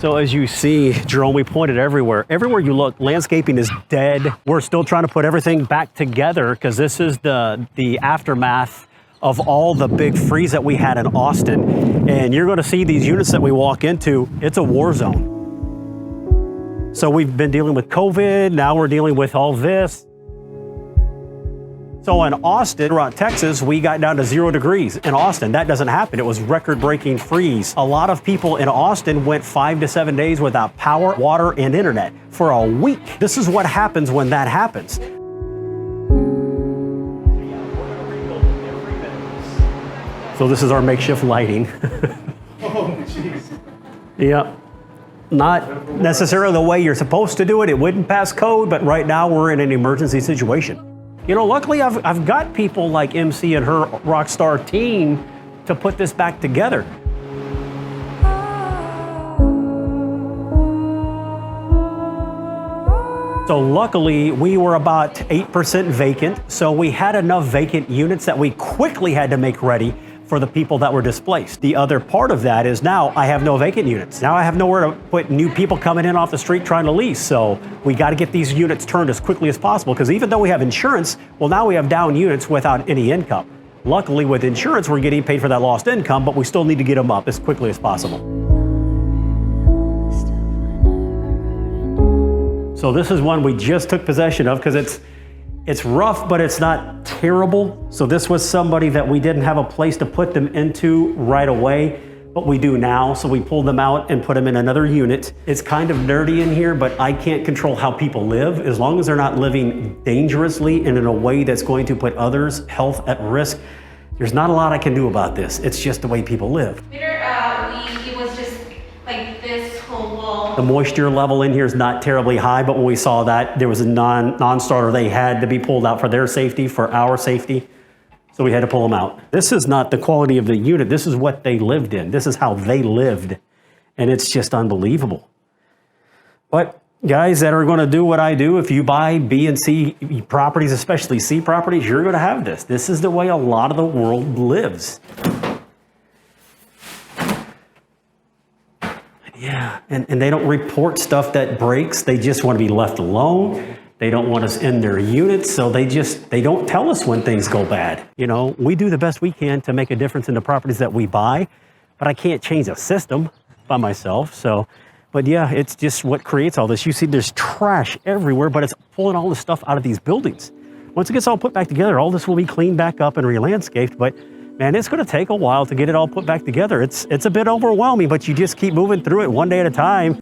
So as you see, Jerome, we pointed everywhere. Everywhere you look, landscaping is dead. We're still trying to put everything back together because this is the aftermath of all the big freeze that we had in Austin. And you're going to see these units that we walk into, it's a war zone. So we've been dealing with COVID, now we're dealing with all this. So in Austin, around Texas, we got down to 0 degrees. In Austin, that doesn't happen. It was record-breaking freeze. A lot of people in Austin went 5 to 7 days without power, water, and internet for a week. This is what happens when that happens. So this is our makeshift lighting. Oh, jeez. Yep. Not necessarily the way you're supposed to do it. It wouldn't pass code, but right now we're in an emergency situation. You know, luckily I've got people like MC and her rock star team to put this back together. So luckily we were about 8% vacant, so we had enough vacant units that we quickly had to make ready for the people that were displaced. The other part of that is now I have no vacant units. Now I have nowhere to put new people coming in off the street trying to lease. So we got to get these units turned as quickly as possible, because even though we have insurance, well, now we have down units without any income. Luckily with insurance, we're getting paid for that lost income, but we still need to get them up as quickly as possible. So this is one we just took possession of because it's rough, but it's not terrible. So this was somebody that we didn't have a place to put them into right away, but we do now. So we pulled them out and put them in another unit. It's kind of nerdy in here, but I can't control how people live. As long as they're not living dangerously and in a way that's going to put others' health at risk, there's not a lot I can do about this. It's just the way people live. It was just like this whole wall. The moisture level in here is not terribly high, but when we saw that, there was a non-starter. They had to be pulled out for their safety, for our safety. So we had to pull them out. This is not the quality of the unit. This is what they lived in. This is how they lived. And it's just unbelievable. But guys that are going to do what I do, if you buy B and C properties, especially C properties, you're going to have this. This is the way a lot of the world lives. Yeah, and they don't report stuff that breaks. They just want to be left alone. They don't want us in their units, so they don't tell us when things go bad. You know, we do the best we can to make a difference in the properties that we buy, but I can't change a system by myself. So, but yeah, it's just what creates all this. You see there's trash everywhere, but it's pulling all the stuff out of these buildings. Once it gets all put back together, all this will be cleaned back up and re-landscaped, but man, it's going to take a while to get it all put back together. It's a bit overwhelming, but you just keep moving through it one day at a time.